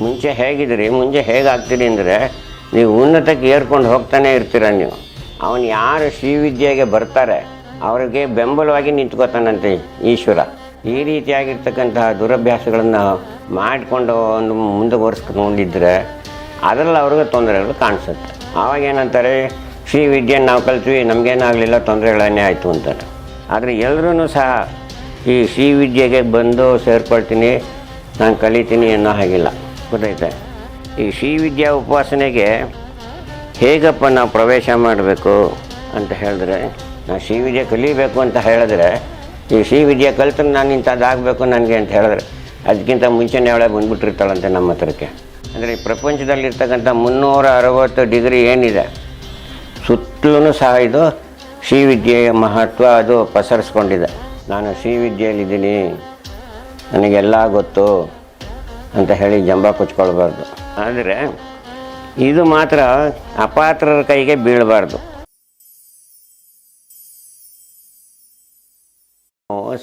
ಮುಂಚೆ ಹೇಗಿದ್ರಿ, ಮುಂಚೆ ಹೇಗಾಗ್ತೀರಿ ಅಂದರೆ ನೀವು ಉನ್ನತಕ್ಕೆ ಏರ್ಕೊಂಡು ಹೋಗ್ತಾನೆ ಇರ್ತೀರ ನೀವು. ಅವನು ಯಾರು ಶ್ರೀವಿದ್ಯೆಗೆ ಬರ್ತಾರೆ ಅವರಿಗೆ ಬೆಂಬಲವಾಗಿ ನಿಂತ್ಕೋತಾನಂತೆ ಈಶ್ವರ. ಈ ರೀತಿಯಾಗಿರ್ತಕ್ಕಂತಹ ದುರಭ್ಯಾಸಗಳನ್ನು ಮಾಡಿಕೊಂಡು ಒಂದು ಮುಂದುವರಿಸ್ಕೊಂಡಿದ್ದರೆ ಅದರಲ್ಲಿ ಅವ್ರಿಗೆ ತೊಂದರೆಗಳು ಕಾಣಿಸುತ್ತೆ. ಆವಾಗ ಏನಂತಾರೆ, ಶ್ರೀವಿದ್ಯೆಯನ್ನು ನಾವು ಕಲ್ತ್ವಿ, ನಮಗೇನಾಗಲಿಲ್ಲ, ತೊಂದರೆಗಳನ್ನೇ ಆಯಿತು ಅಂತಾರೆ. ಆದರೆ ಎಲ್ಲರೂ ಸಹ ಈ ಶ್ರೀವಿದ್ಯೆಗೆ ಬಂದು ಸೇರ್ಕೊಳ್ತೀನಿ, ನಾನು ಕಲಿತೀನಿ ಅನ್ನೋ ಹಾಗಿಲ್ಲ. ಗೊತ್ತೈತೆ? ಈ ಶ್ರೀವಿದ್ಯಾ ಉಪಾಸನೆಗೆ ಹೇಗಪ್ಪ ನಾವು ಪ್ರವೇಶ ಮಾಡಬೇಕು ಅಂತ ಹೇಳಿದ್ರೆ, ನಾವು ಶ್ರೀವಿದ್ಯೆ ಕಲಿಬೇಕು ಅಂತ ಹೇಳಿದ್ರೆ, ಈ ಶ್ರೀವಿದ್ಯೆ ಕಲ್ತ್ರೆ ನಾನು ಇಂಥದ್ದಾಗಬೇಕು ನನಗೆ ಅಂತ ಹೇಳಿದ್ರೆ ಅದಕ್ಕಿಂತ ಮುಂಚೆನೇ ಅವಳೆ ಬಂದುಬಿಟ್ಟಿರ್ತಾಳಂತೆ ನಮ್ಮ ಹತ್ರಕ್ಕೆ. ಅಂದರೆ ಈ ಪ್ರಪಂಚದಲ್ಲಿರ್ತಕ್ಕಂಥ 360 ಡಿಗ್ರಿ ಏನಿದೆ ಸುತ್ತಲೂ ಸಹ ಇದು ಶ್ರೀವಿದ್ಯೆಯ ಮಹತ್ವ ಅದು ಪಸರಿಸ್ಕೊಂಡಿದೆ. ನಾನು ಶ್ರೀವಿದ್ಯೆಯಲ್ಲಿದ್ದೀನಿ, ನನಗೆಲ್ಲ ಗೊತ್ತು ಅಂತ ಹೇಳಿ ಜಂಬ ಕೊಚ್ಕೊಳ್ಬಾರ್ದು. ಆದರೆ ಇದು ಮಾತ್ರ ಅಪಾತ್ರರ ಕೈಗೆ ಬೀಳಬಾರ್ದು.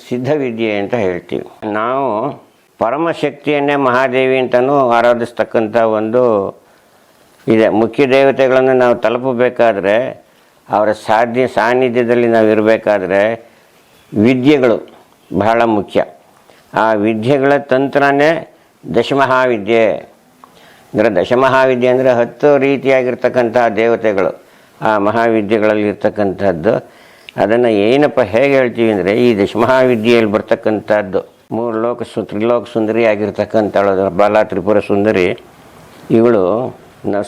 ಸಿದ್ಧವಿದ್ಯೆ ಅಂತ ಹೇಳ್ತೀವಿ ನಾವು. ಪರಮಶಕ್ತಿಯನ್ನೇ ಮಹಾದೇವಿ ಅಂತಲೂ ಆರಾಧಿಸ್ತಕ್ಕಂಥ ಒಂದು ಇದೆ. ಮುಖ್ಯ ದೇವತೆಗಳನ್ನು ನಾವು ತಲುಪಬೇಕಾದ್ರೆ, ಅವರ ಸಾನ್ನಿಧ್ಯದಲ್ಲಿ ನಾವು ಇರಬೇಕಾದ್ರೆ ವಿದ್ಯೆಗಳು ಬಹಳ ಮುಖ್ಯ. ಆ ವಿದ್ಯೆಗಳ ತಂತ್ರನೇ ದಶಮಹಾವಿದ್ಯೆ. ಅಂದರೆ ದಶಮಹಾವಿದ್ಯೆ ಅಂದರೆ 10 ರೀತಿಯಾಗಿರ್ತಕ್ಕಂಥ ದೇವತೆಗಳು ಆ ಮಹಾವಿದ್ಯೆಗಳಲ್ಲಿ ಇರ್ತಕ್ಕಂಥದ್ದು. ಅದನ್ನು ಏನಪ್ಪ ಹೇಗೆ ಹೇಳ್ತೀವಿ ಅಂದರೆ, ಈ ದಶಮಹಾವಿದ್ಯೆಯಲ್ಲಿ ಬರ್ತಕ್ಕಂಥದ್ದು 3 ತ್ರಿಲೋಕ ಸುಂದರಿ ಆಗಿರ್ತಕ್ಕಂಥಳು ಬಾಲ ತ್ರಿಪುರ ಸುಂದರಿ. ಇವಳು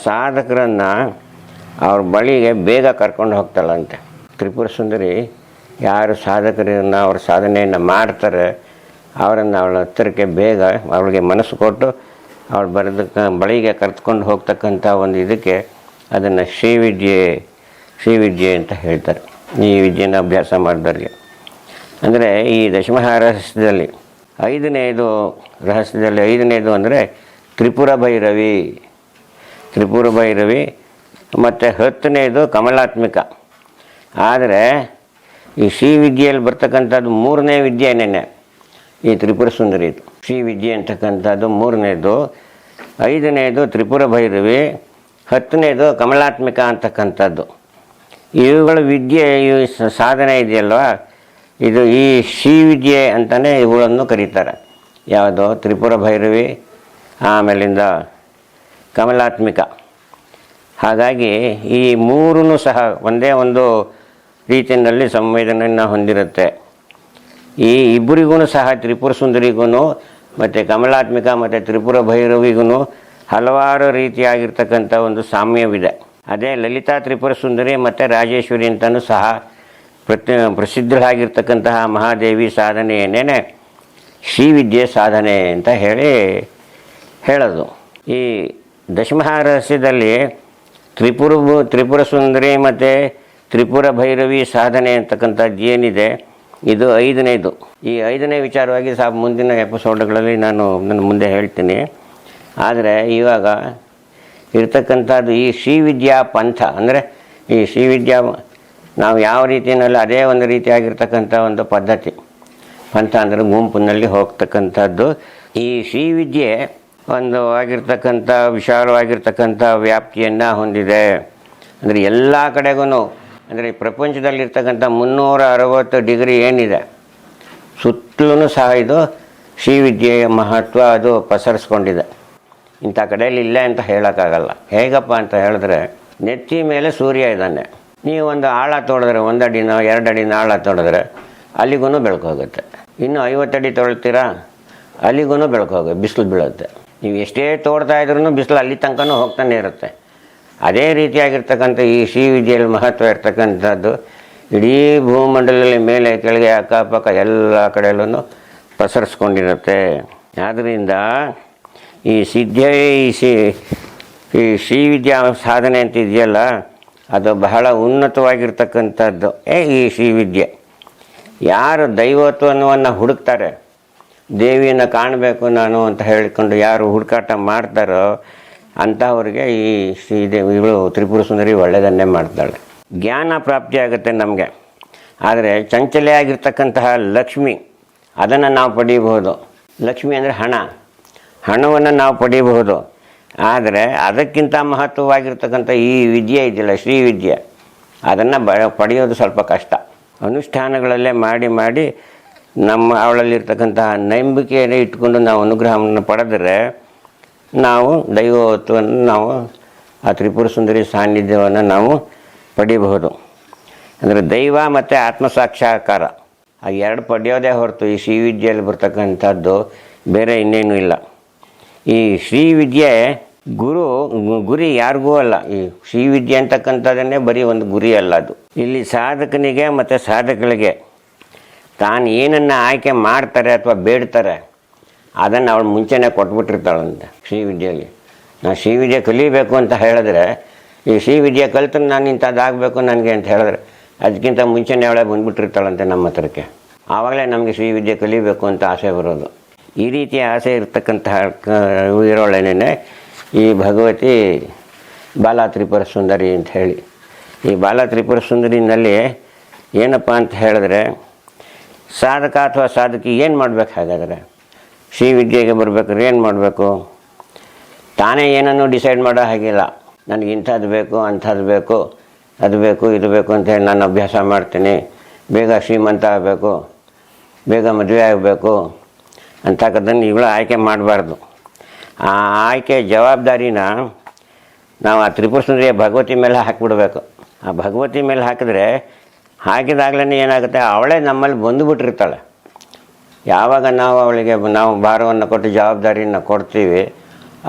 ಸಾಧಕರನ್ನು ಅವ್ರ ಬಳಿಗೆ ಬೇಗ ಕರ್ಕೊಂಡು ಹೋಗ್ತಾಳಂತೆ. ತ್ರಿಪುರ ಸುಂದರಿ ಯಾರು ಸಾಧಕರನ್ನು ಅವ್ರ ಸಾಧನೆಯನ್ನು ಮಾಡ್ತಾರೆ ಅವರನ್ನು ಅವಳ ಹತ್ತಿರಕ್ಕೆ ಬೇಗ ಅವಳಿಗೆ ಮನಸ್ಸು ಕೊಟ್ಟು ಅವಳು ಬಳಿಗೆ ಕರೆದುಕೊಂಡು ಹೋಗ್ತಕ್ಕಂಥ ಒಂದು ಇದಕ್ಕೆ ಅದನ್ನು ಶ್ರೀವಿದ್ಯೆ ಅಂತ ಹೇಳ್ತಾರೆ. ಈ ವಿದ್ಯೆಯನ್ನು ಅಭ್ಯಾಸ ಮಾಡಿದವ್ರಿಗೆ. ಅಂದರೆ ಈ ದಶಮಹಾ ರಹಸ್ಯದಲ್ಲಿ 5ನೇದು ಅಂದರೆ ತ್ರಿಪುರ ಭೈರವಿ ಮತ್ತು 10ನೇದು ಕಮಲಾತ್ಮಿಕ. ಆದರೆ ಈ ಶ್ರೀವಿದ್ಯೆಯಲ್ಲಿ ಬರ್ತಕ್ಕಂಥದ್ದು 3ನೇ ವಿದ್ಯೆನೇ ಈ ತ್ರಿಪುರ ಸುಂದರಿದು. ಶ್ರೀವಿದ್ಯೆ ಅಂತಕ್ಕಂಥದ್ದು 3ನೇದು, 5ನೇದು ತ್ರಿಪುರ ಭೈರವಿ, 10ನೇದು ಕಮಲಾತ್ಮಿಕ ಅಂತಕ್ಕಂಥದ್ದು. ಇವುಗಳ ವಿದ್ಯೆ, ಈ ಸಾಧನೆ ಇದೆಯಲ್ವ, ಇದು ಈ ಶ್ರೀವಿದ್ಯೆ ಅಂತಲೇ ಇವುಗಳನ್ನು ಕರೀತಾರೆ. ಯಾವುದು? ತ್ರಿಪುರ ಭೈರವಿ, ಆಮೇಲಿಂದ ಕಮಲಾತ್ಮಿಕ. ಹಾಗಾಗಿ ಈ 3 ಸಹ ಒಂದೇ ಒಂದು ರೀತಿಯಲ್ಲಿ ಸಂವೇದನೆಯನ್ನು ಹೊಂದಿರುತ್ತೆ. ಈ ಇಬ್ಬರಿಗೂ ಸಹ ತ್ರಿಪುರ ಸುಂದರಿಗೂ ಮತ್ತು ಕಮಲಾತ್ಮಿಕ ಮತ್ತು ತ್ರಿಪುರ ಭೈರವಿಗೂ ಹಲವಾರು ರೀತಿಯಾಗಿರ್ತಕ್ಕಂಥ ಒಂದು ಸಾಮ್ಯವಿದೆ. ಅದೇ ಲಲಿತಾ ತ್ರಿಪುರ ಸುಂದರಿ ಮತ್ತು ರಾಜೇಶ್ವರಿ ಅಂತಲೂ ಸಹ ಪ್ರಸಿದ್ಧರಾಗಿರ್ತಕ್ಕಂತಹ ಮಹಾದೇವಿ ಸಾಧನೆಯನ್ನೇ ಶ್ರೀವಿದ್ಯೆ ಸಾಧನೆ ಅಂತ ಹೇಳೋದು. ಈ ದಶಮಹಾರಹಸ್ಯದಲ್ಲಿ ತ್ರಿಪುರ ಸುಂದರಿ ಮತ್ತು ತ್ರಿಪುರ ಭೈರವಿ ಸಾಧನೆ ಅಂತಕ್ಕಂಥದ್ದು ಏನಿದೆ, ಇದು 5ನೇದು. ಈ 5ನೇ ವಿಚಾರವಾಗಿ ಸಹ ಮುಂದಿನ ಎಪಿಸೋಡ್ಗಳಲ್ಲಿ ನಾನು ಮುಂದೆ ಹೇಳ್ತೀನಿ. ಆದರೆ ಇವಾಗ ಇರ್ತಕ್ಕಂಥದ್ದು ಈ ಶ್ರೀವಿದ್ಯಾ ಪಂಥ. ಅಂದರೆ ಈ ಶ್ರೀವಿದ್ಯಾ ನಾವು ಯಾವ ರೀತಿಯಲ್ಲಿ ಅದೇ ಒಂದು ರೀತಿಯಾಗಿರ್ತಕ್ಕಂಥ ಒಂದು ಪದ್ಧತಿ. ಪಂಥ ಅಂದರೆ ಗುಂಪಿನಲ್ಲಿ ಹೋಗ್ತಕ್ಕಂಥದ್ದು. ಈ ಶ್ರೀವಿದ್ಯೆ ಒಂದು ಆಗಿರ್ತಕ್ಕಂಥ ವಿಶಾಲವಾಗಿರ್ತಕ್ಕಂಥ ವ್ಯಾಪ್ತಿಯನ್ನು ಹೊಂದಿದೆ. ಅಂದರೆ ಎಲ್ಲ ಕಡೆಗೂ, ಅಂದರೆ ಪ್ರಪಂಚದಲ್ಲಿರ್ತಕ್ಕಂಥ 360 ಡಿಗ್ರಿ ಏನಿದೆ ಸುತ್ತಲೂ ಸಹ ಇದು ಶ್ರೀವಿದ್ಯೆಯ ಮಹತ್ವ ಅದು ಪಸರಿಸ್ಕೊಂಡಿದೆ. ಇಂಥ ಕಡೆಯಲ್ಲಿ ಇಲ್ಲ ಅಂತ ಹೇಳೋಕ್ಕಾಗಲ್ಲ. ಹೇಗಪ್ಪ ಅಂತ ಹೇಳಿದ್ರೆ, ನೆತ್ತಿ ಮೇಲೆ ಸೂರ್ಯ ಇದ್ದಾನೆ. ನೀವು ಒಂದು ಆಳ ತೋಡಿದ್ರೆ, 1 ಅಡಿನೋ 2 ಅಡಿನ ಆಳ ತೋಡಿದ್ರೆ ಅಲ್ಲಿಗೂ ಬೆಳಕು ಹೋಗುತ್ತೆ. ಇನ್ನು 50 ಅಡಿ ತೊಳ್ತೀರಾ, ಅಲ್ಲಿಗೂ ಬೆಳಕು ಹೋಗುತ್ತೆ, ಬಿಸಿಲು ಬೀಳುತ್ತೆ. ನೀವು ಎಷ್ಟೇ ತೋಡ್ತಾ ಇದ್ರೂ ಬಿಸಿಲು ಅಲ್ಲಿ ತನಕನೂ ಹೋಗ್ತಾನೆ ಇರುತ್ತೆ. ಅದೇ ರೀತಿಯಾಗಿರ್ತಕ್ಕಂಥ ಈ ಶ್ರೀವಿದ್ಯೆಯಲ್ಲಿ ಮಹತ್ವ ಇರ್ತಕ್ಕಂಥದ್ದು ಇಡೀ ಭೂಮಂಡಲದಲ್ಲಿ ಮೇಲೆ ಕೆಳಗೆ ಅಕ್ಕಪಕ್ಕ ಎಲ್ಲ ಕಡೆಯಲ್ಲೂ ಪಸರಿಸ್ಕೊಂಡಿರುತ್ತೆ. ಆದ್ದರಿಂದ ಈ ಶ್ರೀವಿದ್ಯಾ ಸಾಧನೆ ಅಂತ ಇದೆಯಲ್ಲ, ಅದು ಬಹಳ ಉನ್ನತವಾಗಿರ್ತಕ್ಕಂಥದ್ದು ಈ ಶ್ರೀವಿದ್ಯೆ. ಯಾರು ದೈವತ್ವವನ್ನು ಹುಡುಕ್ತಾರೆ, ದೇವಿಯನ್ನು ಕಾಣಬೇಕು ನಾನು ಅಂತ ಹೇಳಿಕೊಂಡು ಯಾರು ಹುಡುಕಾಟ ಮಾಡ್ತಾರೋ ಅಂಥವ್ರಿಗೆ ಈ ಇವಳು ತ್ರಿಪುರ ಸುಂದರಿ ಒಳ್ಳೆಯದನ್ನೇ ಮಾಡ್ತಾಳೆ. ಜ್ಞಾನ ಪ್ರಾಪ್ತಿಯಾಗುತ್ತೆ ನಮಗೆ. ಆದರೆ ಚಂಚಲೆ ಆಗಿರ್ತಕ್ಕಂತಹ ಲಕ್ಷ್ಮಿ, ಅದನ್ನು ನಾವು ಪಡೀಬಹುದು. ಲಕ್ಷ್ಮಿ ಅಂದರೆ ಹಣವನ್ನು ನಾವು ಪಡೀಬಹುದು. ಆದರೆ ಅದಕ್ಕಿಂತ ಮಹತ್ವವಾಗಿರ್ತಕ್ಕಂಥ ಈ ವಿದ್ಯೆ ಇದೆಯಲ್ಲ, ಶ್ರೀವಿದ್ಯೆ, ಅದನ್ನು ಪಡೆಯೋದು ಸ್ವಲ್ಪ ಕಷ್ಟ. ಅನುಷ್ಠಾನಗಳಲ್ಲೇ ಮಾಡಿ ಮಾಡಿ ನಮ್ಮ ಅವಳಲ್ಲಿರ್ತಕ್ಕಂತಹ ನಂಬಿಕೆಯನ್ನು ಇಟ್ಕೊಂಡು ನಾವು ಅನುಗ್ರಹವನ್ನು ಪಡೆದರೆ ನಾವು ದೈವತ್ವವನ್ನು ನಾವು ಆ ತ್ರಿಪುರ ಸುಂದರಿ ಸಾನ್ನಿಧ್ಯವನ್ನು ನಾವು ಪಡಿಬಹುದು. ಅಂದರೆ ದೈವ ಮತ್ತು ಆತ್ಮಸಾಕ್ಷಾತ್ಕಾರ ಆ ಎರಡು ಪಡೆಯೋದೇ ಹೊರತು ಈ ಶ್ರೀವಿದ್ಯೆಯಲ್ಲಿ ಬರ್ತಕ್ಕಂಥದ್ದು ಬೇರೆ ಇನ್ನೇನೂ ಇಲ್ಲ. ಈ ಶ್ರೀವಿದ್ಯೆ ಗುರಿ ಯಾರಿಗೂ ಅಲ್ಲ. ಈ ಶ್ರೀವಿದ್ಯೆ ಅಂತಕ್ಕಂಥದ್ದನ್ನೇ ಬರೀ ಒಂದು ಗುರಿ ಅಲ್ಲ ಅದು. ಇಲ್ಲಿ ಸಾಧಕನಿಗೆ ಮತ್ತು ಸಾಧಕಳಿಗೆ ತಾನು ಏನನ್ನು ಆಯ್ಕೆ ಮಾಡ್ತಾರೆ ಅಥವಾ ಬೇಡ್ತಾರೆ ಅದನ್ನು ಅವಳು ಮುಂಚೆನೇ ಕೊಟ್ಬಿಟ್ಟಿರ್ತಾಳಂತೆ ಶ್ರೀವಿದ್ಯೆಯಲ್ಲಿ. ನಾನು ಶ್ರೀವಿದ್ಯೆ ಕಲಿಬೇಕು ಅಂತ ಹೇಳಿದ್ರೆ, ಈ ಶ್ರೀವಿದ್ಯೆ ಕಲಿತ್ರೆ ನಾನು ಇಂಥದ್ದಾಗಬೇಕು ನನಗೆ ಅಂತ ಹೇಳಿದ್ರೆ ಅದಕ್ಕಿಂತ ಮುಂಚೆನೇ ಅವಳೇ ಬಂದುಬಿಟ್ಟಿರ್ತಾಳಂತೆ ನಮ್ಮ ಹತ್ರಕ್ಕೆ. ಆವಾಗಲೇ ನಮಗೆ ಶ್ರೀವಿದ್ಯೆ ಕಲಿಬೇಕು ಅಂತ ಆಸೆ ಬರೋದು. ಈ ರೀತಿಯ ಆಸೆ ಇರತಕ್ಕಂತಹ ಇರೋಳೇನೆ ಈ ಭಗವತಿ ಬಾಲ ತ್ರಿಪುರ ಸುಂದರಿ ಅಂತ ಹೇಳಿ. ಈ ಬಾಲ ತ್ರಿಪುರ ಸುಂದರಿನಲ್ಲಿ ಏನಪ್ಪ ಅಂತ ಹೇಳಿದ್ರೆ, ಸಾಧಕ ಅಥವಾ ಸಾಧಕಿ ಏನು ಮಾಡಬೇಕು? ಹಾಗಾದರೆ ಶ್ರೀವಿದ್ಯೆಗೆ ಬರಬೇಕಾದ್ರೆ ಏನು ಮಾಡಬೇಕು? ತಾನೇ ಏನನ್ನು ಡಿಸೈಡ್ ಮಾಡೋ ಹಾಗಿಲ್ಲ. ನನಗೆ ಇಂಥದ್ದು ಬೇಕು, ಅಂಥದ್ದು ಬೇಕು, ಅದು ಬೇಕು, ಇದು ಬೇಕು ಅಂತ ಹೇಳಿ ನಾನು ಅಭ್ಯಾಸ ಮಾಡ್ತೀನಿ, ಬೇಗ ಶ್ರೀಮಂತ ಆಗಬೇಕು, ಬೇಗ ಮದುವೆ ಆಗಬೇಕು ಅಂತಕ್ಕದ್ದನ್ನು ಇವಳು ಆಯ್ಕೆ ಮಾಡಬಾರ್ದು. ಆ ಆಯ್ಕೆ ಜವಾಬ್ದಾರಿನ ನಾವು ಆ ತ್ರಿಪುರ ಸುಂದರಿಯ ಭಗವತಿ ಮೇಲೆ ಹಾಕಿಬಿಡ್ಬೇಕು. ಆ ಭಗವತಿ ಮೇಲೆ ಹಾಕಿದಾಗಲೇ ಏನಾಗುತ್ತೆ, ಅವಳೇ ನಮ್ಮಲ್ಲಿ ಬಂದುಬಿಟ್ಟಿರ್ತಾಳೆ. ಯಾವಾಗ ನಾವು ಅವಳಿಗೆ ಭಾರವನ್ನು ಕೊಟ್ಟು ಜವಾಬ್ದಾರಿಯನ್ನು ಕೊಡ್ತೀವಿ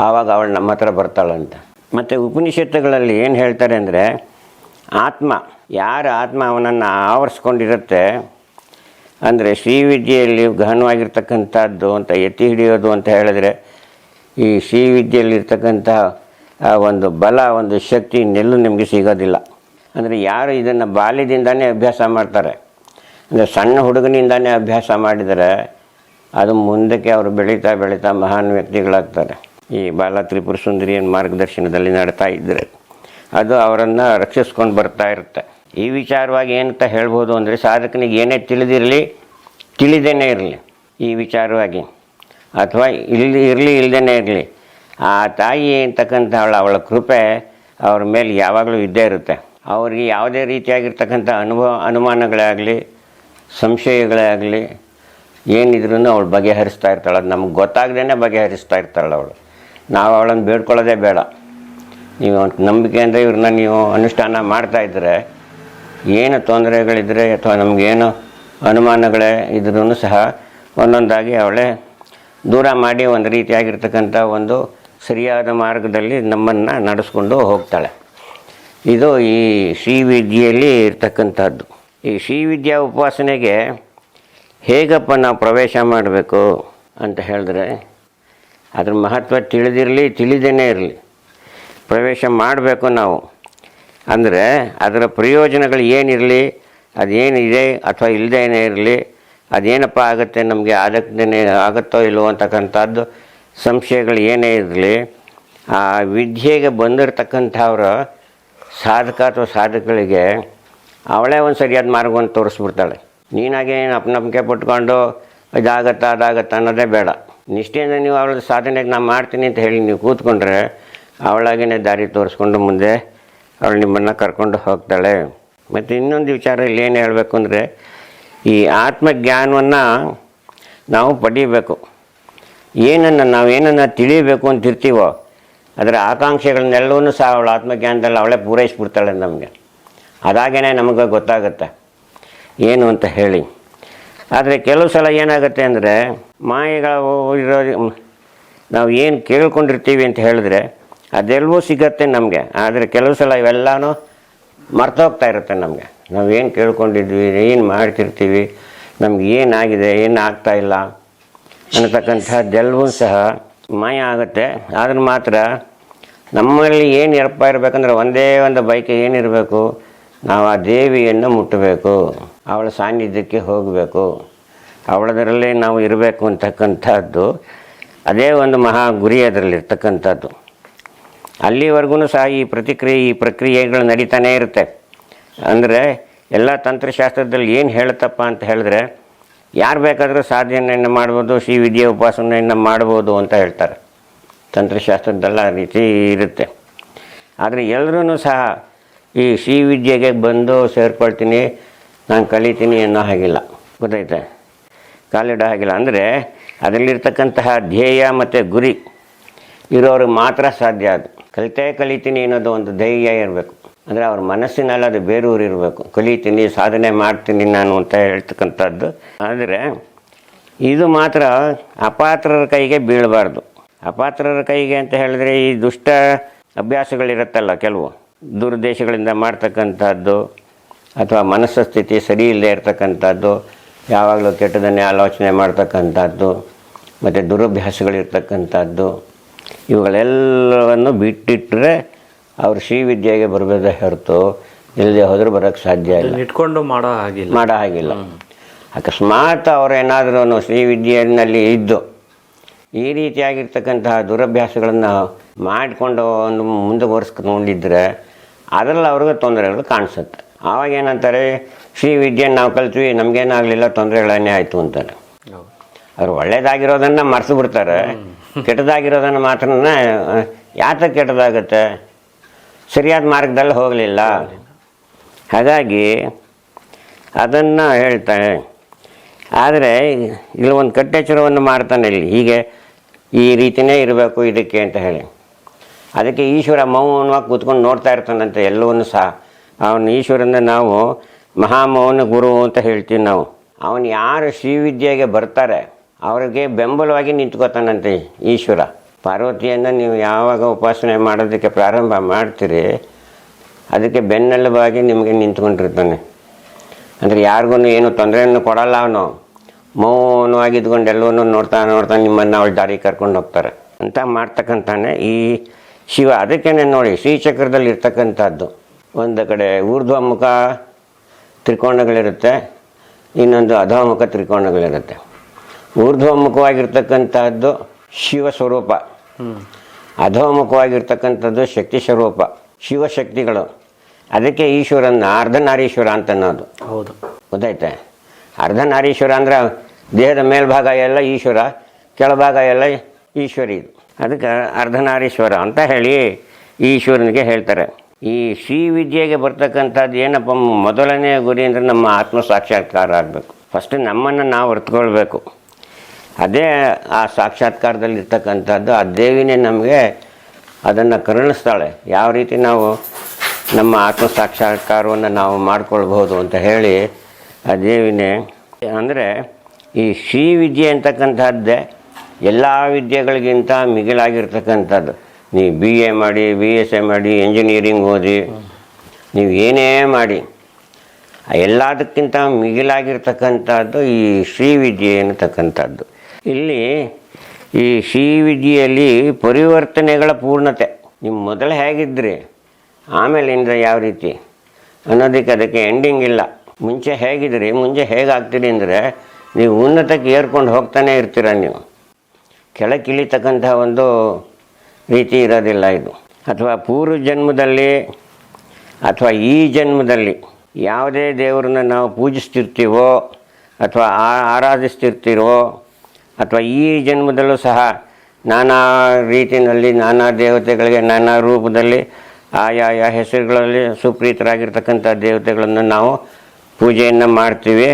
ಆವಾಗ ಅವಳು ನಮ್ಮ ಹತ್ರ ಬರ್ತಾಳಂತ. ಮತ್ತು ಉಪನಿಷತ್ತುಗಳಲ್ಲಿ ಏನು ಹೇಳ್ತಾರೆ ಅಂದರೆ, ಯಾರ ಆತ್ಮ ಅವನನ್ನು ಆವರಿಸ್ಕೊಂಡಿರುತ್ತೆ ಅಂದರೆ ಶ್ರೀವಿದ್ಯೆಯಲ್ಲಿ ಗಹನವಾಗಿರ್ತಕ್ಕಂಥದ್ದು ಅಂತ ಎತ್ತಿ ಹಿಡಿಯೋದು ಅಂತ ಹೇಳಿದ್ರೆ, ಈ ಶ್ರೀವಿದ್ಯೆಯಲ್ಲಿರ್ತಕ್ಕಂಥ ಒಂದು ಬಲ, ಒಂದು ಶಕ್ತಿ ಇನ್ನೆಲ್ಲೂ ನಿಮಗೆ ಸಿಗೋದಿಲ್ಲ. ಅಂದರೆ ಯಾರು ಇದನ್ನು ಬಾಲ್ಯದಿಂದನೇ ಅಭ್ಯಾಸ ಮಾಡ್ತಾರೆ, ಅಂದರೆ ಸಣ್ಣ ಹುಡುಗನಿಂದನೇ ಅಭ್ಯಾಸ ಮಾಡಿದರೆ ಅದು ಮುಂದಕ್ಕೆ ಅವರು ಬೆಳೀತಾ ಬೆಳೀತಾ ಮಹಾನ್ ವ್ಯಕ್ತಿಗಳಾಗ್ತಾರೆ. ಈ ಬಾಲ ತ್ರಿಪುರ ಸುಂದರಿಯ ಮಾರ್ಗದರ್ಶನದಲ್ಲಿ ನಡ್ತಾ ಇದ್ದರೆ ಅದು ಅವರನ್ನು ರಕ್ಷಿಸ್ಕೊಂಡು ಬರ್ತಾ ಇರುತ್ತೆ. ಈ ವಿಚಾರವಾಗಿ ಏನಂತ ಹೇಳ್ಬೋದು ಅಂದರೆ, ಸಾಧಕನಿಗೆ ಏನೇ ತಿಳಿದೇನೆ ಇರಲಿ ಈ ವಿಚಾರವಾಗಿ, ಅಥವಾ ಇಲ್ಲದೇ ಇರಲಿ, ಆ ತಾಯಿ ಅಂತಕ್ಕಂಥ ಅವಳ ಕೃಪೆ ಅವ್ರ ಮೇಲೆ ಯಾವಾಗಲೂ ಇದ್ದೇ ಇರುತ್ತೆ. ಅವ್ರಿಗೆ ಯಾವುದೇ ರೀತಿಯಾಗಿರ್ತಕ್ಕಂಥ ಅನುಮಾನಗಳೇ ಆಗಲಿ, ಸಂಶಯಗಳೇ ಆಗಲಿ, ಏನಿದ್ರೂ ಅವಳು ಬಗೆಹರಿಸ್ತಾ ಇರ್ತಾಳೆ. ಅದು ನಮ್ಗೆ ಗೊತ್ತಾಗ್ದೇ ಬಗೆಹರಿಸ್ತಾ ಇರ್ತಾಳೆ ಅವಳು. ನಾವು ಅವಳನ್ನು ಬೇಡ್ಕೊಳ್ಳೋದೇ ಬೇಡ. ನೀವು ನಂಬಿಕೆಯಿಂದ ಇವ್ರನ್ನ ನೀವು ಅನುಷ್ಠಾನ ಮಾಡ್ತಾಯಿದ್ರೆ ಏನು ತೊಂದರೆಗಳಿದ್ದರೆ ಅಥವಾ ನಮಗೇನು ಅನುಮಾನಗಳೇ ಇದ್ರೂ ಸಹ ಒಂದೊಂದಾಗಿ ಅವಳೇ ದೂರ ಮಾಡಿ ಒಂದು ರೀತಿಯಾಗಿರ್ತಕ್ಕಂಥ ಒಂದು ಸರಿಯಾದ ಮಾರ್ಗದಲ್ಲಿ ನಮ್ಮನ್ನು ನಡೆಸ್ಕೊಂಡು ಹೋಗ್ತಾಳೆ. ಇದು ಈ ಶ್ರೀವಿದ್ಯೆಯಲ್ಲಿ ಇರ್ತಕ್ಕಂಥದ್ದು. ಈ ಶ್ರೀವಿದ್ಯಾ ಉಪಾಸನೆಗೆ ಹೇಗಪ್ಪ ನಾವು ಪ್ರವೇಶ ಮಾಡಬೇಕು ಅಂತ ಹೇಳಿದ್ರೆ, ಅದ್ರ ಮಹತ್ವ ತಿಳಿದೇನೆ ಇರಲಿ ಪ್ರವೇಶ ಮಾಡಬೇಕು ನಾವು. ಅಂದರೆ ಅದರ ಪ್ರಯೋಜನಗಳು ಏನಿರಲಿ, ಅದೇನಿದೆ ಅಥವಾ ಇಲ್ಲದೇನೆ ಇರಲಿ, ಅದೇನಪ್ಪ ಆಗುತ್ತೆ ನಮಗೆ, ಆಗುತ್ತೋ ಇಲ್ಲವೋ ಅಂತಕ್ಕಂಥದ್ದು ಸಂಶಯಗಳು ಏನೇ ಇರಲಿ, ಆ ವಿದ್ಯೆಗೆ ಬಂದಿರತಕ್ಕಂಥವ್ರ ಸಾಧಕ ಅಥವಾ ಸಾಧಕಗಳಿಗೆ ಅವಳೇ ಒಂದು ಸರಿಯಾದ ಮಾರ್ಗವನ್ನು ತೋರಿಸ್ಬಿಡ್ತಾಳೆ. ನೀನಾಗೆ ಅಪನಂಬಿಕೆ ಪಟ್ಕೊಂಡು ಅದಾಗತ್ತಾ ಅನ್ನೋದೇ ಬೇಡ. ನಿಷ್ಠೆಯಿಂದ ನೀವು ಅವಳ ಸಾಧನೆಗೆ ನಾನು ಮಾಡ್ತೀನಿ ಅಂತ ಹೇಳಿ ನೀವು ಕೂತ್ಕೊಂಡ್ರೆ ಅವಳಾಗೇ ದಾರಿ ತೋರಿಸ್ಕೊಂಡು ಮುಂದೆ ಅವಳು ನಿಮ್ಮನ್ನು ಕರ್ಕೊಂಡು ಹೋಗ್ತಾಳೆ. ಮತ್ತು ಇನ್ನೊಂದು ವಿಚಾರ ಇಲ್ಲಿ ಏನು ಹೇಳಬೇಕು ಅಂದರೆ, ಈ ಆತ್ಮಜ್ಞಾನವನ್ನು ನಾವು ಪಡೀಬೇಕು. ನಾವೇನನ್ನು ತಿಳಿಬೇಕು ಅಂತಿರ್ತೀವೋ ಅದರ ಆಕಾಂಕ್ಷೆಗಳನ್ನೆಲ್ಲವೂ ಸಹ ಅವಳು ಆತ್ಮಜ್ಞಾನದಲ್ಲಿ ಅವಳೇ ಪೂರೈಸ್ಬಿಡ್ತಾಳೆ ನಮಗೆ. ಅದಾಗೇ ನಮಗೆ ಗೊತ್ತಾಗುತ್ತೆ ಏನು ಅಂತ ಹೇಳಿ. ಆದರೆ ಕೆಲವು ಸಲ ಏನಾಗುತ್ತೆ ಅಂದರೆ, ಮಾಯೆಗಳು ನಾವು ಏನು ಕೇಳ್ಕೊಂಡಿರ್ತೀವಿ ಅಂತ ಹೇಳಿದ್ರೆ ಅದೆಲ್ಲವೂ ಸಿಗತ್ತೆ ನಮಗೆ. ಆದರೆ ಕೆಲವು ಸಲ ಇವೆಲ್ಲನೂ ಮರ್ತೋಗ್ತಾ ಇರುತ್ತೆ ನಮಗೆ. ನಾವು ಏನು ಕೇಳ್ಕೊಂಡಿದ್ವಿ, ಏನು ಮಾಡ್ತಿರ್ತೀವಿ, ನಮ್ಗೆ ಏನಾಗಿದೆ, ಏನು ಆಗ್ತಾಯಿಲ್ಲ ಅನ್ನತಕ್ಕಂಥದ್ದೆಲ್ಲವೂ ಸಹ ಮಾಯ ಆಗುತ್ತೆ. ಆದ್ರೆ ಮಾತ್ರ ನಮ್ಮಲ್ಲಿ ಏನು ಇರಬೇಕಂದ್ರೆ ಒಂದೇ ಒಂದು ಬಯಕೆ ಏನಿರಬೇಕು, ನಾವು ಆ ದೇವಿಯನ್ನು ಮುಟ್ಟಬೇಕು, ಅವಳ ಸಾನ್ನಿಧ್ಯಕ್ಕೆ ಹೋಗಬೇಕು, ಅವಳದರಲ್ಲೇ ನಾವು ಇರಬೇಕು ಅಂತಕ್ಕಂಥದ್ದು ಅದೇ ಒಂದು ಮಹಾ ಗುರಿ ಅದರಲ್ಲಿರ್ತಕ್ಕಂಥದ್ದು. ಅಲ್ಲಿವರೆಗೂ ಸಹ ಈ ಪ್ರಕ್ರಿಯೆಗಳು ನಡೀತಾನೇ ಇರುತ್ತೆ. ಅಂದರೆ ಎಲ್ಲ ತಂತ್ರಶಾಸ್ತ್ರದಲ್ಲಿ ಏನು ಹೇಳುತ್ತಪ್ಪ ಅಂತ ಹೇಳಿದ್ರೆ, ಯಾರು ಬೇಕಾದರೂ ಸಾಧನೆಯನ್ನು ಮಾಡ್ಬೋದು, ಶ್ರೀವಿದ್ಯೆ ಉಪಾಸನೆಯನ್ನು ಮಾಡ್ಬೋದು ಅಂತ ಹೇಳ್ತಾರೆ. ತಂತ್ರಶಾಸ್ತ್ರದ್ದೆಲ್ಲ ಆ ರೀತಿ ಇರುತ್ತೆ. ಆದರೆ ಎಲ್ಲರೂ ಸಹ ಈ ಶ್ರೀವಿದ್ಯೆಗೆ ಬಂದು ಸೇರ್ಕೊಳ್ತೀನಿ, ನಾನು ಕಲಿತೀನಿ ಅನ್ನೋ ಹಾಗಿಲ್ಲ, ಗೊತ್ತೈತೆ, ಕಾಲಿಡೋ ಹಾಗಿಲ್ಲ. ಅಂದರೆ ಅದರಲ್ಲಿರ್ತಕ್ಕಂತಹ ಧ್ಯೇಯ ಮತ್ತು ಗುರಿ ಇರೋರು ಮಾತ್ರ ಸಾಧ್ಯ. ಅದು ಕಲಿತೀನಿ ಅನ್ನೋದು ಒಂದು ಧೈರ್ಯ ಇರಬೇಕು. ಅಂದರೆ ಅವ್ರ ಮನಸ್ಸಿನಲ್ಲಿ ಅದು ಬೇರೂರು ಇರಬೇಕು. ಕಲಿತೀನಿ, ಸಾಧನೆ ಮಾಡ್ತೀನಿ ನಾನು ಅಂತ ಹೇಳ್ತಕ್ಕಂಥದ್ದು. ಆದರೆ ಇದು ಮಾತ್ರ ಅಪಾತ್ರರ ಕೈಗೆ ಬೀಳಬಾರ್ದು. ಅಪಾತ್ರರ ಕೈಗೆ ಅಂತ ಹೇಳಿದ್ರೆ ಈ ದುಷ್ಟ ಅಭ್ಯಾಸಗಳಿರುತ್ತಲ್ಲ, ಕೆಲವು ದುರುದ್ದೇಶಗಳಿಂದ ಮಾಡ್ತಕ್ಕಂಥದ್ದು, ಅಥವಾ ಮನಸ್ಸು ಸ್ಥಿತಿ ಸರಿ ಇಲ್ಲದೆ ಇರ್ತಕ್ಕಂಥದ್ದು, ಯಾವಾಗಲೂ ಕೆಟ್ಟದನ್ನೇ ಆಲೋಚನೆ ಮಾಡ್ತಕ್ಕಂಥದ್ದು, ಮತ್ತು ದುರಭ್ಯಾಸಗಳಿರ್ತಕ್ಕಂಥದ್ದು, ಇವುಗಳೆಲ್ಲವನ್ನು ಬಿಟ್ಟಿಟ್ಟರೆ ಅವರು ಶ್ರೀವಿದ್ಯೆಗೆ ಬರಬೇಕೇ ಹೊರತು ಇಲ್ಲದೆ ಹೋದರೆ ಬರೋಕ್ಕೆ ಸಾಧ್ಯ ಇಲ್ಲ. ಇಟ್ಕೊಂಡು ಮಾಡೋ ಹಾಗಿಲ್ಲ. ಅಕಸ್ಮಾತ್ ಅವರೇನಾದರೂ ಶ್ರೀವಿದ್ಯೆಯಲ್ಲಿ ಇದ್ದು ಈ ರೀತಿಯಾಗಿರ್ತಕ್ಕಂತಹ ದುರಭ್ಯಾಸಗಳನ್ನು ಮಾಡಿಕೊಂಡು ಒಂದು ಮುಂದುವರಿಸ್ಕೊಂಡಿದ್ರೆ ಅದರಲ್ಲಿ ಅವ್ರಿಗೆ ತೊಂದರೆಗಳು ಕಾಣಿಸುತ್ತೆ. ಆವಾಗ ಏನಂತಾರೆ, ಶ್ರೀವಿದ್ಯೆಯನ್ನು ನಾವು ಕಲ್ತ್ವಿ, ನಮಗೇನಾಗಲಿಲ್ಲ, ತೊಂದರೆಗಳನ್ನೇ ಆಯಿತು ಅಂತಾರೆ. ಅವ್ರು ಒಳ್ಳೇದಾಗಿರೋದನ್ನು ಮರೆತು ಬಿಡ್ತಾರೆ, ಕೆಟ್ಟದಾಗಿರೋದನ್ನು ಮಾತ್ರ ಯಾತಕ್ಕೆ ಕೆಟ್ಟದಾಗುತ್ತೆ, ಸರಿಯಾದ ಮಾರ್ಗದಲ್ಲಿ ಹೋಗಲಿಲ್ಲ. ಹಾಗಾಗಿ ಅದನ್ನು ಹೇಳ್ತಾನೆ. ಆದರೆ ಇಲ್ಲಿ ಒಂದು ಕಟ್ಟೆಚ್ಚರವನ್ನು ಮಾಡ್ತಾನೆ ಇಲ್ಲಿ, ಹೀಗೆ ಈ ರೀತಿಯೇ ಇರಬೇಕು ಇದಕ್ಕೆ ಅಂತ ಹೇಳಿ. ಅದಕ್ಕೆ ಈಶ್ವರ ಮೌನವಾಗಿ ಕೂತ್ಕೊಂಡು ನೋಡ್ತಾ ಇರ್ತಾನಂತೆ ಎಲ್ಲವನ್ನೂ ಸಹ. ಅವನು ಈಶ್ವರನ ನಾವು ಮಹಾಮೌನ ಗುರು ಅಂತ ಹೇಳ್ತೀವಿ ನಾವು. ಅವನು ಯಾರು ಶ್ರೀವಿದ್ಯೆಗೆ ಬರ್ತಾರೆ ಅವರಿಗೆ ಬೆಂಬಲವಾಗಿ ನಿಂತ್ಕೋತಾನಂತೆ ಈಶ್ವರ. ಪಾರ್ವತಿಯನ್ನು ನೀವು ಯಾವಾಗ ಉಪಾಸನೆ ಮಾಡೋದಕ್ಕೆ ಪ್ರಾರಂಭ ಮಾಡ್ತೀರಿ ಅದಕ್ಕೆ ಬೆನ್ನೆಲುಬಾಗಿ ನಿಮಗೆ ನಿಂತ್ಕೊಂಡಿರ್ತಾನೆ. ಅಂದರೆ ಯಾರಿಗೂ ಏನು ತೊಂದರೆಯನ್ನು ಕೊಡಲ್ಲ. ಅವನು ಮೌನವಾಗಿ ಇದ್ಕೊಂಡು ಎಲ್ಲವನ್ನೂ ನೋಡ್ತಾ ನಿಮ್ಮನ್ನು ಅವಳ ದಾರಿ ಕರ್ಕೊಂಡು ಹೋಗ್ತಾರೆ ಅಂತ ಮಾಡ್ತಕ್ಕಂತಾನೆ ಈ ಶಿವ. ಅದಕ್ಕೇನೆ ನೋಡಿ ಶ್ರೀಚಕ್ರದಲ್ಲಿ ಇರ್ತಕ್ಕಂಥದ್ದು ಒಂದು ಕಡೆ ಊರ್ಧ್ವಮುಖ ತ್ರಿಕೋಣಗಳಿರುತ್ತೆ, ಇನ್ನೊಂದು ಅಧೋಮುಖ ತ್ರಿಕೋಣಗಳಿರುತ್ತೆ. ಊರ್ಧ್ವಮುಖವಾಗಿರ್ತಕ್ಕಂಥದ್ದು ಶಿವ ಸ್ವರೂಪ, ಅಧೋಮುಖವಾಗಿರ್ತಕ್ಕಂಥದ್ದು ಶಕ್ತಿ ಸ್ವರೂಪ, ಶಿವಶಕ್ತಿಗಳು. ಅದಕ್ಕೆ ಈಶ್ವರನ್ನ ಅರ್ಧನಾರೀಶ್ವರ ಅಂತ ಅನ್ನೋದು. ಹೌದು, ಗೊತ್ತಾಯ್ತೆ. ಅರ್ಧನಾರೀಶ್ವರ ಅಂದರೆ ದೇಹದ ಮೇಲ್ಭಾಗ ಎಲ್ಲ ಈಶ್ವರ, ಕೆಳಭಾಗ ಎಲ್ಲ ಈಶ್ವರಿ. ಅದಕ್ಕೆ ಅರ್ಧನಾರೀಶ್ವರ ಅಂತ ಹೇಳಿ ಈಶ್ವರನಿಗೆ ಹೇಳ್ತಾರೆ. ಈ ಶ್ರೀವಿದ್ಯೆಗೆ ಬರ್ತಕ್ಕಂಥದ್ದು ಏನಪ್ಪ, ಮೊದಲನೇ ಗುರಿ ಅಂದರೆ ನಮ್ಮ ಆತ್ಮ ಸಾಕ್ಷಾತ್ಕಾರ ಆಗಬೇಕು. ಫಸ್ಟ್ ನಮ್ಮನ್ನು ನಾವು ಅರ್ಥಕೊಳ್ಬೇಕು. ಅದೇ ಆ ಸಾಕ್ಷಾತ್ಕಾರದಲ್ಲಿ ಇರ್ತಕ್ಕಂಥದ್ದು. ಆ ದೇವಿನೇ ನಮಗೆ ಅದನ್ನು ಕರುಣಿಸ್ತಾಳೆ. ಯಾವ ರೀತಿ ನಾವು ನಮ್ಮ ಆತ್ಮ ಸಾಕ್ಷಾತ್ಕಾರವನ್ನು ನಾವು ಮಾಡ್ಕೊಳ್ಬೋದು ಅಂತ ಹೇಳಿ ಆ ದೇವಿನೇ. ಅಂದರೆ ಈ ಶ್ರೀವಿದ್ಯೆ ಅಂತಕ್ಕಂಥದ್ದೇ ಎಲ್ಲ ವಿದ್ಯೆಗಳಿಗಿಂತ ಮಿಗಿಲಾಗಿರ್ತಕ್ಕಂಥದ್ದು. ನೀವು BA ಮಾಡಿ, BSc ಮಾಡಿ, ಇಂಜಿನಿಯರಿಂಗ್ ಓದಿ, ನೀವು ಏನೇ ಮಾಡಿ, ಎಲ್ಲದಕ್ಕಿಂತ ಮಿಗಿಲಾಗಿರ್ತಕ್ಕಂಥದ್ದು ಈ ಶ್ರೀವಿದ್ಯೆ ಅನ್ನತಕ್ಕಂಥದ್ದು. ಇಲ್ಲಿ ಈ ಶ್ರೀವಿದ್ಯೆಯಲ್ಲಿ ಪರಿವರ್ತನೆಗಳ ಪೂರ್ಣತೆ. ನೀವು ಮೊದಲು ಹೇಗಿದ್ರಿ, ಆಮೇಲಿಂದ ಯಾವ ರೀತಿ ಅನ್ನೋದಕ್ಕೆ ಅದಕ್ಕೆ ಎಂಡಿಂಗ್ ಇಲ್ಲ. ಮುಂಚೆ ಹೇಗಿದ್ರಿ, ಮುಂಚೆ ಹೇಗಾಗ್ತೀರಿ ಅಂದರೆ ನೀವು ಉನ್ನತಕ್ಕೆ ಏರ್ಕೊಂಡು ಹೋಗ್ತಾನೆ ಇರ್ತೀರ. ನೀವು ಕೆಳಕ್ಕೆ ಇಳಿತಕ್ಕಂಥ ಒಂದು ರೀತಿ ಇರೋದಿಲ್ಲ ಇದು. ಅಥವಾ ಪೂರ್ವ ಜನ್ಮದಲ್ಲಿ ಅಥವಾ ಈ ಜನ್ಮದಲ್ಲಿ ಯಾವುದೇ ದೇವರನ್ನ ನಾವು ಪೂಜಿಸ್ತಿರ್ತೀವೋ ಅಥವಾ ಆರಾಧಿಸ್ತಿರ್ತೀವೋ, ಅಥವಾ ಈ ಜನ್ಮದಲ್ಲೂ ಸಹ ನಾನಾ ರೀತಿಯಲ್ಲಿ ನಾನಾ ದೇವತೆಗಳಿಗೆ ನಾನಾ ರೂಪದಲ್ಲಿ ಆಯಾಯ ಹೆಸರುಗಳಲ್ಲಿ ಸುಪ್ರೀತರಾಗಿರ್ತಕ್ಕಂಥ ದೇವತೆಗಳನ್ನು ನಾವು ಪೂಜೆಯನ್ನು ಮಾಡ್ತೀವಿ.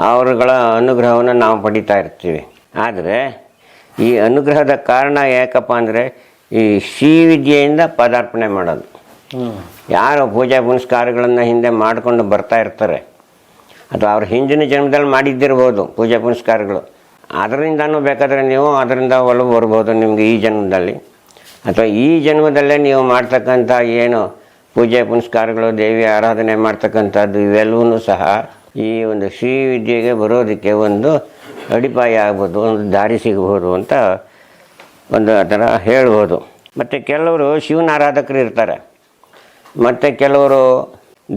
ಅವರುಗಳ ಅನುಗ್ರಹವನ್ನು ನಾವು ಪಡಿತಾ ಇರ್ತೀವಿ. ಆದರೆ ಈ ಅನುಗ್ರಹದ ಕಾರಣ ಯಾಕಪ್ಪ ಅಂದರೆ ಈ ಶ್ರೀವಿದ್ಯೆಯಿಂದ ಪದಾರ್ಪಣೆ ಮಾಡೋದು. ಯಾರು ಪೂಜಾ ಪುನಸ್ಕಾರಗಳನ್ನು ಹಿಂದೆ ಮಾಡಿಕೊಂಡು ಬರ್ತಾ ಇರ್ತಾರೆ, ಅಥವಾ ಅವ್ರ ಹಿಂದಿನ ಜನ್ಮದಲ್ಲಿ ಮಾಡಿದ್ದಿರ್ಬೋದು ಪೂಜಾ ಪುನಸ್ಕಾರಗಳು, ಅದರಿಂದನೂ ಬೇಕಾದರೆ ನೀವು ಅದರಿಂದ ಒಳಗೆ ಬರ್ಬೋದು ನಿಮಗೆ ಈ ಜನ್ಮದಲ್ಲಿ. ಅಥವಾ ಈ ಜನ್ಮದಲ್ಲೇ ನೀವು ಮಾಡ್ತಕ್ಕಂಥ ಏನು ಪೂಜೆ ಪುನಸ್ಕಾರಗಳು, ದೇವಿ ಆರಾಧನೆ ಮಾಡ್ತಕ್ಕಂಥದ್ದು, ಇವೆಲ್ಲವೂ ಸಹ ಈ ಒಂದು ಶ್ರೀವಿದ್ಯೆಗೆ ಬರೋದಕ್ಕೆ ಒಂದು ಅಡಿಪಾಯ ಆಗ್ಬೋದು, ಒಂದು ದಾರಿ ಸಿಗ್ಬೋದು ಅಂತ ಒಂದು ಥರ ಹೇಳ್ಬೋದು. ಮತ್ತು ಕೆಲವರು ಶಿವನ ಆರಾಧಕರು ಇರ್ತಾರೆ, ಮತ್ತು ಕೆಲವರು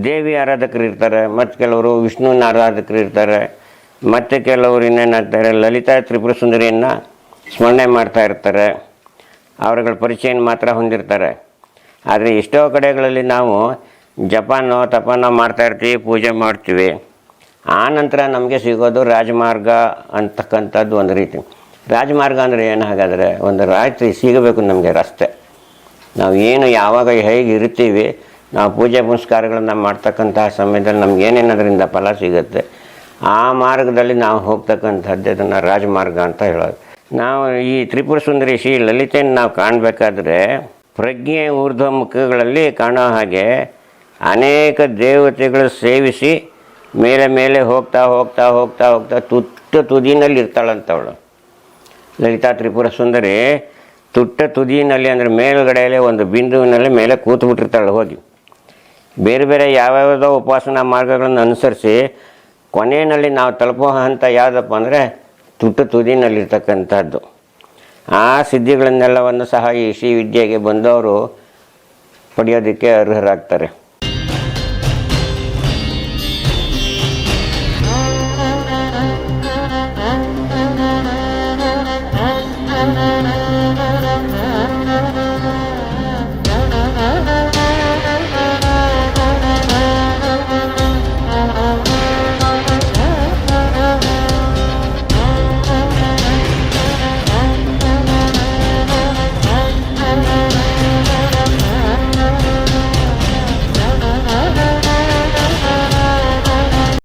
ದೇವಿ ಆರಾಧಕರು ಇರ್ತಾರೆ, ಮತ್ತು ಕೆಲವರು ವಿಷ್ಣುವಿನ ಆರಾಧಕರು ಇರ್ತಾರೆ, ಮತ್ತು ಕೆಲವರು ಇನ್ನೇನಾಗ್ತಾರೆ ಲಲಿತಾ ತ್ರಿಪುರ ಸುಂದರಿಯನ್ನು ಸ್ಮರಣೆ ಮಾಡ್ತಾ ಇರ್ತಾರೆ. ಅವರುಗಳ ಪರಿಚಯನ ಮಾತ್ರ ಹೊಂದಿರ್ತಾರೆ. ಆದರೆ ಎಷ್ಟೋ ಕಡೆಗಳಲ್ಲಿ ನಾವು ಜಪಾನೋ ತಪಾನೋ ಮಾಡ್ತಾಯಿರ್ತೀವಿ, ಪೂಜೆ ಮಾಡ್ತೀವಿ. ಆ ನಂತರ ನಮಗೆ ಸಿಗೋದು ರಾಜಮಾರ್ಗ ಅಂತಕ್ಕಂಥದ್ದು ಒಂದು ರೀತಿ. ರಾಜಮಾರ್ಗ ಅಂದರೆ ಏನು ಹಾಗಾದರೆ? ಒಂದು ರಾತ್ರಿ ಸಿಗಬೇಕು ನಮಗೆ ರಸ್ತೆ. ನಾವು ಏನು ಯಾವಾಗ ಹೇಗೆ ಇರ್ತೀವಿ, ನಾವು ಪೂಜೆ ಪುನಸ್ಕಾರಗಳನ್ನು ಮಾಡ್ತಕ್ಕಂತಹ ಸಮಯದಲ್ಲಿ ನಮ್ಗೆ ಏನೇನದರಿಂದ ಫಲ ಸಿಗುತ್ತೆ, ಆ ಮಾರ್ಗದಲ್ಲಿ ನಾವು ಹೋಗ್ತಕ್ಕಂಥದ್ದು ಅದನ್ನು ರಾಜಮಾರ್ಗ ಅಂತ ಹೇಳೋದು. ನಾವು ಈ ತ್ರಿಪುರ ಸುಂದರಿ ಶ್ರೀ ಲಲಿತೆಯನ್ನು ನಾವು ಕಾಣಬೇಕಾದ್ರೆ ಪ್ರಜ್ಞೆ ಊರ್ಧ್ವಮುಖಗಳಲ್ಲಿ ಕಾಣೋ ಹಾಗೆ ಅನೇಕ ದೇವತೆಗಳು ಸೇವಿಸಿ ಮೇಲೆ ಮೇಲೆ ಹೋಗ್ತಾ ಹೋಗ್ತಾ ಹೋಗ್ತಾ ಹೋಗ್ತಾ ತುದಿನಲ್ಲಿ ಇರ್ತಾಳಂತವಳು ಲಲಿತಾ ತ್ರಿಪುರ ಸುಂದರಿ. ತುಟ್ಟ ತುದಿನಲ್ಲಿ ಅಂದರೆ ಮೇಲುಗಡೆಯಲ್ಲೇ ಒಂದು ಬಿಂದುವಿನಲ್ಲಿ ಮೇಲೆ ಕೂತ್ಬಿಟ್ಟಿರ್ತಾಳೆ ಹೋಗಿ. ಬೇರೆ ಬೇರೆ ಯಾವ್ಯಾವುದೋ ಉಪಾಸನಾ ಮಾರ್ಗಗಳನ್ನು ಅನುಸರಿಸಿ ಕೊನೆಯಲ್ಲಿ ನಾವು ತಲುಪೋ ಹಂತ ಯಾವುದಪ್ಪ ಅಂದರೆ ತುಟ್ಟ ತುದಿನಲ್ಲಿರ್ತಕ್ಕಂಥದ್ದು. ಆ ಸಿದ್ಧಿಗಳನ್ನೆಲ್ಲವನ್ನು ಸಹ ಈ ಶ್ರೀ ವಿದ್ಯೆಗೆ ಬಂದವರು ಪಡೆಯೋದಕ್ಕೆ ಅರ್ಹರಾಗ್ತಾರೆ.